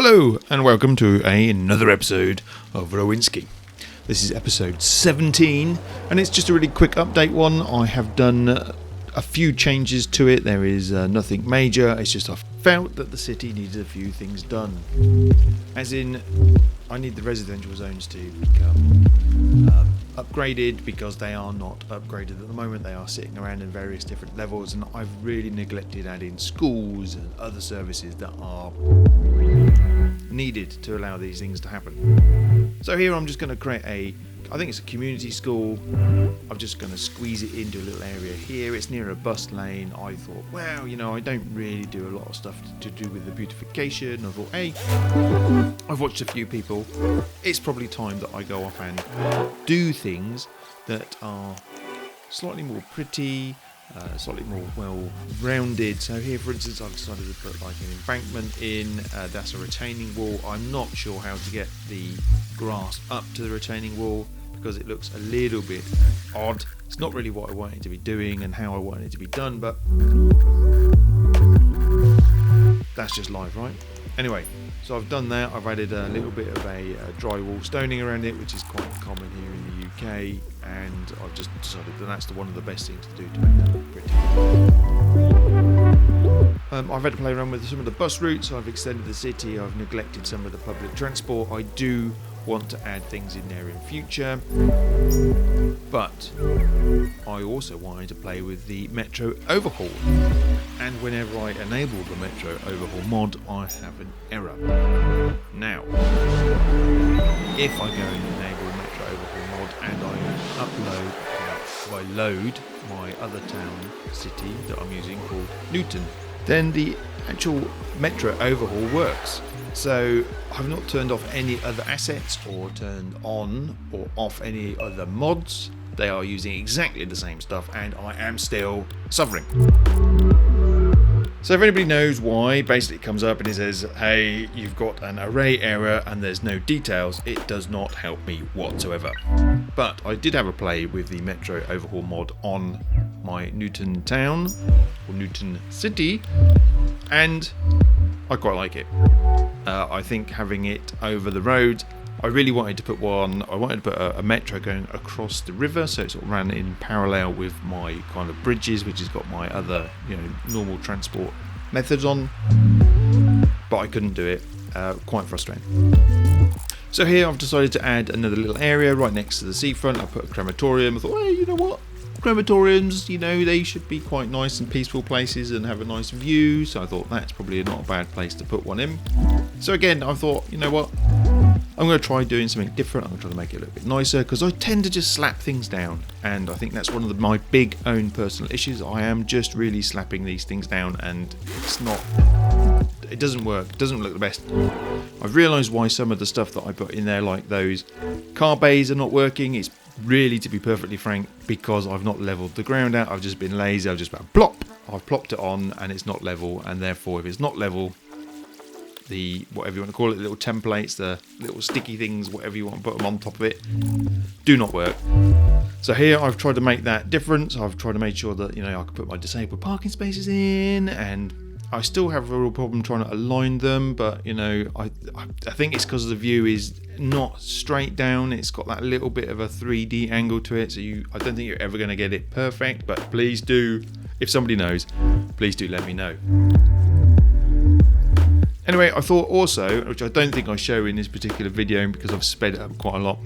Hello and welcome to another episode of Rowaninski. This is episode 17 and it's just a really quick update one. I have done a few changes to it. There is nothing major. It's just I felt that the city needed a few things done. As in, I need the residential zones to become upgraded because they are not upgraded at the moment. They are sitting around in various different levels, and I've really neglected adding schools and other services that are needed to allow these things to happen. So here I'm just going to create I think it's a community school. I'm just going to squeeze it into a little area here. It's near a bus lane. I thought, well, I don't really do a lot of stuff to do with the beautification. I thought, hey, I've watched a few people. It's probably time that I go off and do things that are slightly more pretty, slightly more well-rounded. So here, for instance, I've decided to put like an embankment in. That's a retaining wall. I'm not sure how to get the grass up to the retaining wall because it looks a little bit odd. It's not really what I want it to be doing and how I want it to be done, but that's just life, right? Anyway, so I've done that. I've added a little bit of a drywall stoning around it, which is quite common here in the UK, and I've just decided that that's one of the best things to do to make that look pretty. I've had to play around with some of the bus routes. I've extended the city. I've neglected some of the public transport. I do want to add things in there in future, but I also wanted to play with the metro overhaul, and whenever I enable the metro overhaul mod I have an error. Now if I go and enable the metro overhaul mod and I load my other town city that I'm using called Newton, then the actual metro overhaul works. So I've not turned off any other assets or turned on or off any other mods. They are using exactly the same stuff and I am still suffering. So if anybody knows why, basically it comes up and it says, hey, you've got an array error and there's no details, it does not help me whatsoever. But I did have a play with the metro overhaul mod on my Newton town or Newton city, and I quite like it. I think having it over the road, I really wanted to put a metro going across the river, so it sort of ran in parallel with my kind of bridges, which has got my other, normal transport methods on, but I couldn't do it. Quite frustrating. So here I've decided to add another little area right next to the seafront. I put a crematorium. I thought, hey, you know what? Crematoriums, they should be quite nice and peaceful places and have a nice view, so I thought that's probably not a bad place to put one in. So again, I thought, you know what, I'm going to try doing something different. I'm going to try to make it a little bit nicer because I tend to just slap things down, and I think that's one of my big own personal issues. I am just really slapping these things down and it doesn't work, it doesn't look the best. I've realised why some of the stuff that I put in there, like those car bays, are not working. It's really, to be perfectly frank, because I've not levelled the ground out. I've just been lazy. I've just about I've plopped it on and it's not level, and therefore if it's not level, the whatever you want to call it, the little templates, the little sticky things, whatever you want to put them on top of it, do not work. So here I've tried to make that difference. I've tried to make sure that I can put my disabled parking spaces in, and I still have a real problem trying to align them, but I think it's because the view is not straight down. It's got that little bit of a 3D angle to it, so I don't think you're ever going to get it perfect, but please do, if somebody knows, please do let me know. Anyway, I thought also, which I don't think I show in this particular video because I've sped it up quite a lot,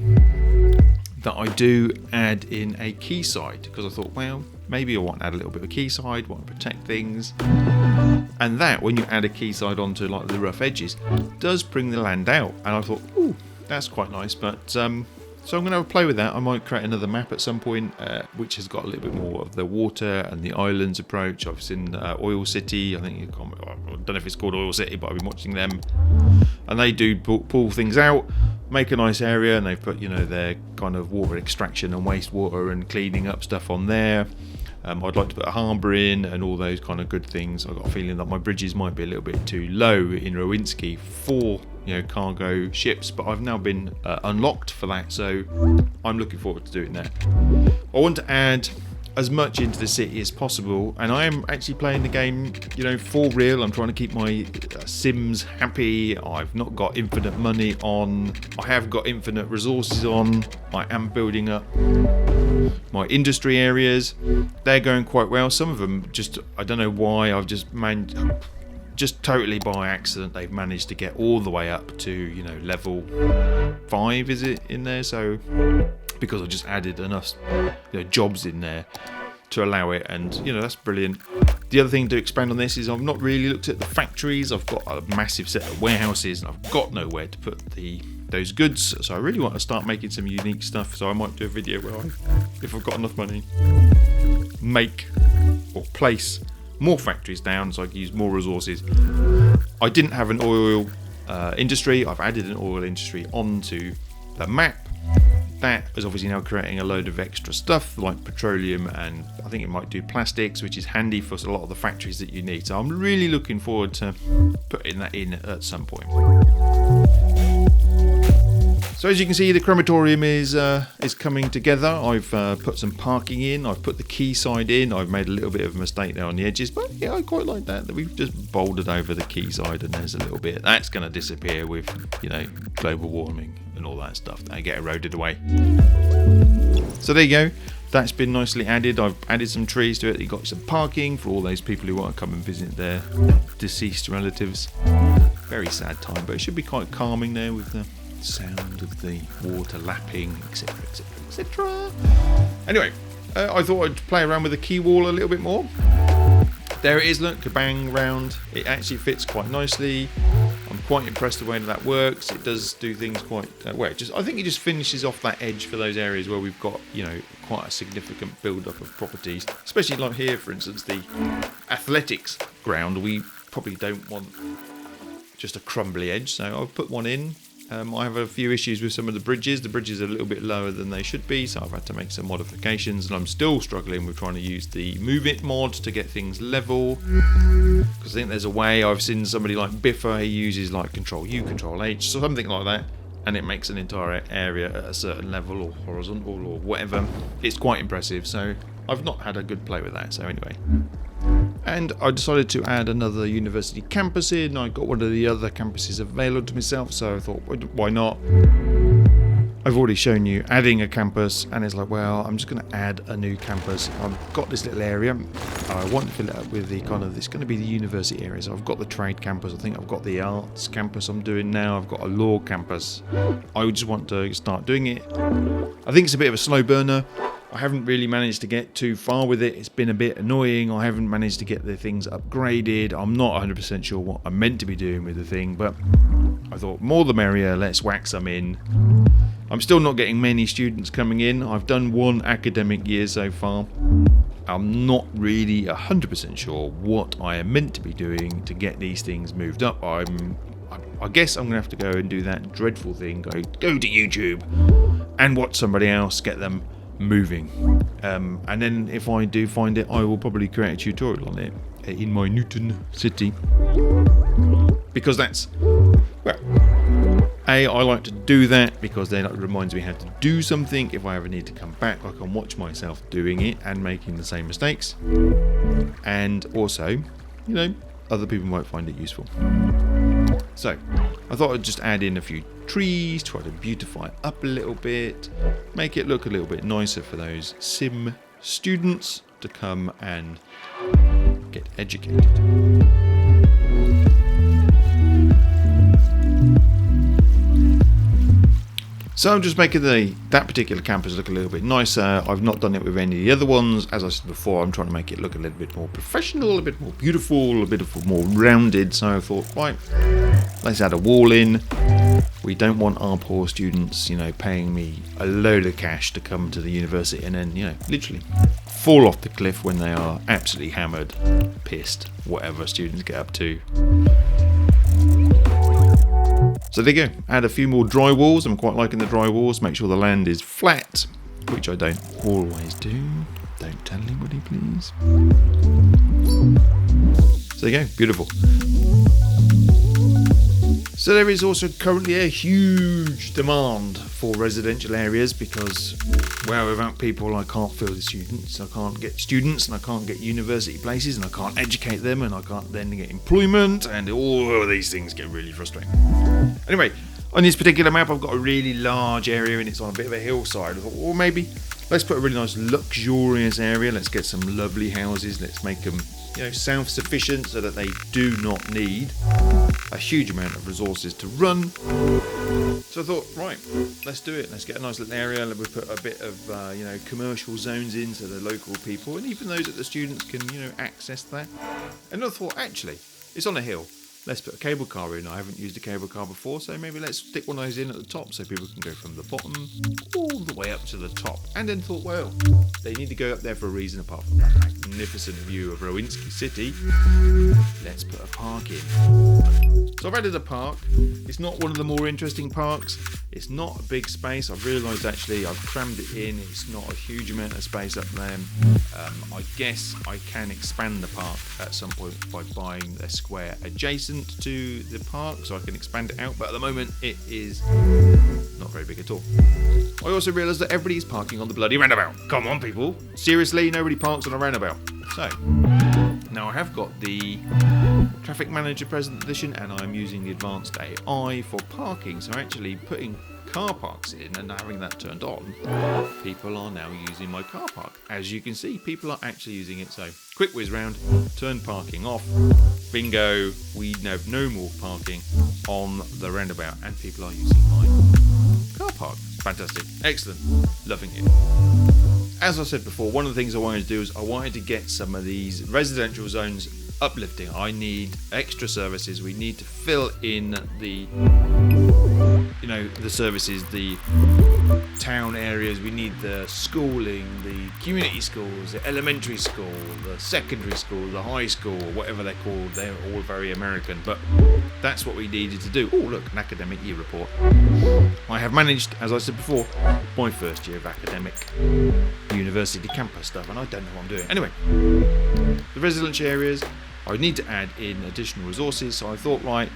that I do add in a quayside, because I thought, well, maybe I want to add a little bit of a quayside, want to protect things, and that when you add a quayside onto like the rough edges does bring the land out, and I thought, ooh, that's quite nice. But so I'm going to have a play with that. I might create another map at some point which has got a little bit more of the water and the islands approach. I've seen Oil City, I don't know if it's called Oil City, but I've been watching them, and they do pull things out, make a nice area, and they've put their kind of water extraction and wastewater and cleaning up stuff on there. I'd like to put a harbour in and all those kind of good things. I've got a feeling that my bridges might be a little bit too low in Rowaninski for cargo ships, but I've now been unlocked for that, so I'm looking forward to doing that. I want to add as much into the city as possible, and I am actually playing the game, for real. I'm trying to keep my Sims happy. I've not got infinite money on. I have got infinite resources on. I am building up my industry areas. They're going quite well. Some of them I don't know why, I've just totally by accident, they've managed to get all the way up to, level 5, is it, in there? So, because I just added enough jobs in there to allow it, and that's brilliant. The other thing to expand on this is I've not really looked at the factories. I've got a massive set of warehouses and I've got nowhere to put those goods, so I really want to start making some unique stuff. So I might do a video where if I've got enough money, make or place more factories down so I can use more resources. I didn't have an oil industry. I've added an oil industry onto the map. That is obviously now creating a load of extra stuff like petroleum, and I think it might do plastics, which is handy for a lot of the factories that you need. So I'm really looking forward to putting that in at some point. So as you can see, the crematorium is coming together. I've put some parking in. I've put the quayside in. I've made a little bit of a mistake there on the edges, but yeah, I quite like that we've just bouldered over the quayside, and there's a little bit that's going to disappear with global warming and all that stuff. They get eroded away. So there you go. That's been nicely added. I've added some trees to it. You've got some parking for all those people who want to come and visit their deceased relatives. Very sad time, but it should be quite calming there with the sound of the water lapping, etc, etc, etc. Anyway, I thought I'd play around with the key wall a little bit more. There it is, look, kabang round. It actually fits quite nicely. I'm quite impressed the way that works. It does do things quite well. I think it just finishes off that edge for those areas where we've got, quite a significant build-up of properties. Especially like here, for instance, the athletics ground. We probably don't want just a crumbly edge, so I've put one in. I have a few issues with some of the bridges. The bridges are a little bit lower than they should be, so I've had to make some modifications, and I'm still struggling with trying to use the Move It mod to get things level, because I think there's a way. I've seen somebody like Biffa, he uses like Control U, Control H, so something like that, and it makes an entire area at a certain level, or horizontal, or whatever. It's quite impressive, so I've not had a good play with that. So anyway, and I decided to add another university campus in. I got one of the other campuses available to myself, so I thought, why not? I've already shown you adding a campus, and it's like, well, I'm just going to add a new campus. I've got this little area. I want to fill it up with the it's going to be the university area. So I've got the trade campus. I think I've got the arts campus I'm doing now. I've got a law campus. I just want to start doing it. I think it's a bit of a slow burner. I haven't really managed to get too far with it. It's been a bit annoying. I haven't managed to get the things upgraded. I'm not 100% sure what I'm meant to be doing with the thing, but I thought more the merrier. Let's whack some in. I'm still not getting many students coming in. I've done one academic year so far. I'm not really 100% sure what I am meant to be doing to get these things moved up. I guess I'm going to have to go and do that dreadful thing. Go to YouTube and watch somebody else get them moving, and then if I do find it, I will probably create a tutorial on it in my Newton city, because that's, well, I like to do that because then it reminds me how to do something. If I ever need to come back, I can watch myself doing it and making the same mistakes, and also, other people might find it useful. So I thought I'd just add in a few trees, try to beautify it up a little bit, make it look a little bit nicer for those sim students to come and get educated. So I'm just making that particular campus look a little bit nicer. I've not done it with any of the other ones. As I said before, I'm trying to make it look a little bit more professional, a bit more beautiful, a bit more rounded. So I thought, right, let's add a wall in. We don't want our poor students, paying me a load of cash to come to the university and then, literally fall off the cliff when they are absolutely hammered, pissed, whatever students get up to. So there you go, add a few more dry walls. I'm quite liking the dry walls. Make sure the land is flat, which I don't always do. Don't tell anybody, please. So there you go, beautiful. So there is also currently a huge demand for residential areas because Well, without people, I can't fill the students. I can't get students, and I can't get university places, and I can't educate them, and I can't then get employment, and all of these things get really frustrating. Anyway, on this particular map, I've got a really large area, and it's on a bit of a hillside. I thought, well, maybe let's put a really nice, luxurious area. Let's get some lovely houses. Let's make them, self-sufficient, so that they do not need a huge amount of resources to run. So I thought, right, let's do it. Let's get a nice little area. We put a bit of, commercial zones in so the local people and even those that the students can, access that. And I thought, actually, it's on a hill. Let's put a cable car in. I haven't used a cable car before, so maybe let's stick one of those in at the top so people can go from the bottom all the way up to the top. And then thought, well, they need to go up there for a reason apart from that magnificent view of Rowaninski city. Let's put a park in. So I've added a park. It's not one of the more interesting parks. It's not a big space. I've realised actually I've crammed it in. It's not a huge amount of space up there. I guess I can expand the park at some point by buying a square adjacent to the park, so I can expand it out, but at the moment it is not very big at all. I also realised that everybody's parking on the bloody roundabout. Come on, people. Seriously, nobody parks on a roundabout. So, now I have got the Traffic Manager Present Edition and I'm using the Advanced AI for parking, so actually putting car parks in and having that turned on, people are now using my car park. As you can see, people are actually using it. So quick whiz round, turn parking off, bingo, we have no more parking on the roundabout and people are using my car park. Fantastic, excellent, loving it. As I said before, one of the things I wanted to do is I wanted to get some of these residential zones uplifting. I need extra services. We need to fill in the services, the town areas. We need the schooling, the community schools, the elementary school, the secondary school, the high school, or whatever they're called. They're all very American, but that's what we needed to do. Oh, look, an academic year report. I have managed, as I said before, my first year of academic university campus stuff, and I don't know what I'm doing. Anyway, the residential areas, I need to add in additional resources, so I thought, right,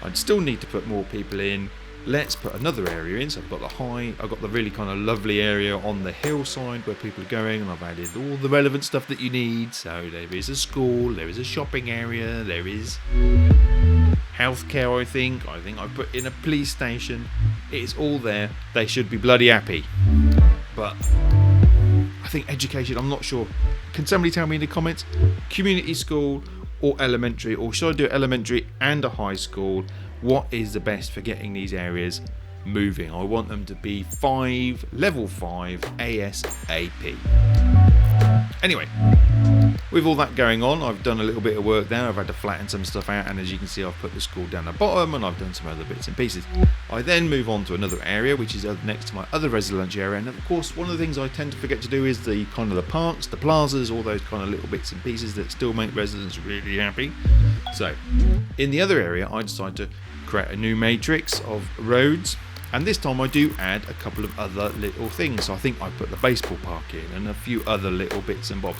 I'd still need to put more people in. Let's put another area in. So I've got the really kind of lovely area on the hillside where people are going, and I've added all the relevant stuff that you need. So there is a school, there is a shopping area, there is healthcare, I think I've put in a police station. It's all there. They should be bloody happy. But I think education, I'm not sure. Can somebody tell me in the comments? Community school or elementary, or should I do elementary and a high school? What is the best for getting these areas moving? I want them to be level 5 ASAP. Anyway, with all that going on, I've done a little bit of work there. I've had to flatten some stuff out, and as you can see, I've put the school down the bottom, and I've done some other bits and pieces. I then move on to another area, which is next to my other residential area, and of course, one of the things I tend to forget to do is the kind of the parks, the plazas, all those kind of little bits and pieces that still make residents really happy. So, in the other area, I decided to create a new matrix of roads. And this time I do add a couple of other little things. So I think I put the baseball park in and a few other little bits and bobs.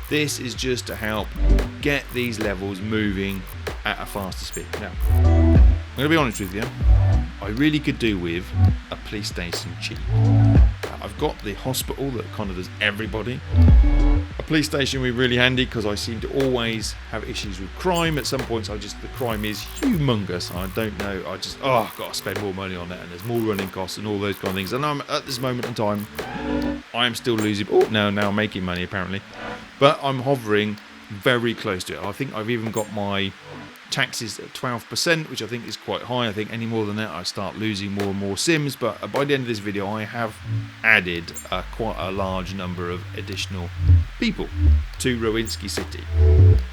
This is just to help get these levels moving at a faster speed. Now, I'm going to be honest with you, I really could do with a police station cheap. I've got the hospital that kind of does everybody. A police station would be really handy because I seem to always have issues with crime. At some points, the crime is humongous. I don't know. I've got to spend more money on that, and there's more running costs and all those kind of things. And I'm at this moment in time, I am still losing. Now I'm making money apparently, but I'm hovering very close to it. I think I've even got my taxes at 12%, which I think is quite high. I think any more than that I start losing more and more sims, but by the end of this video I have added quite a large number of additional people to Rowaninski city.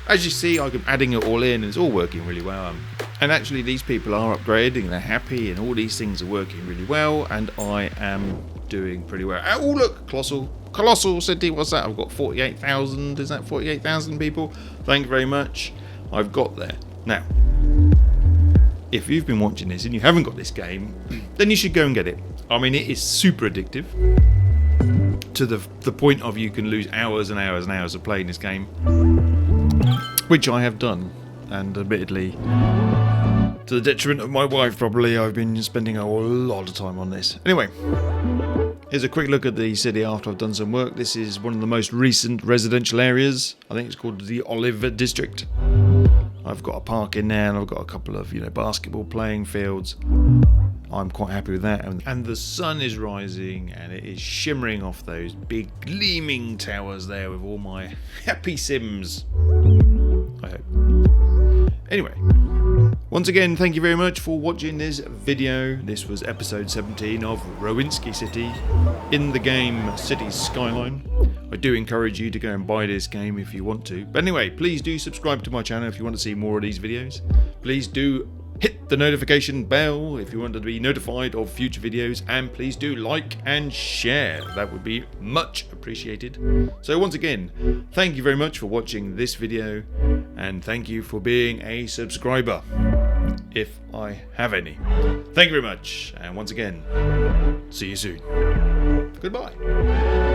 As you see, I'm adding it all in and it's all working really well, and actually these people are upgrading, they're happy, and all these things are working really well, and I am doing pretty well. Oh look, Colossal City, what's that? I've got 48,000, is that 48,000 people? Thank you very much, I've got there. Now, if you've been watching this and you haven't got this game, then you should go and get it. I mean, it is super addictive to the point of you can lose hours and hours and hours of playing this game, which I have done, and admittedly, to the detriment of my wife probably, I've been spending a lot of time on this. Anyway, Here's a quick look at the city after I've done some work. This is one of the most recent residential areas. I think it's called the Olive District. I've got a park in there and I've got a couple of, basketball playing fields. I'm quite happy with that. And the sun is rising and it is shimmering off those big gleaming towers there with all my happy Sims. I hope. Anyway, once again, thank you very much for watching this video. This was episode 17 of Rowaninski City in the game Cities Skyline. I do encourage you to go and buy this game if you want to. But anyway, please do subscribe to my channel if you want to see more of these videos. Please do hit the notification bell if you want to be notified of future videos, and please do like and share. That would be much appreciated. So once again, thank you very much for watching this video, and thank you for being a subscriber, if I have any. Thank you very much, and once again, see you soon. Goodbye.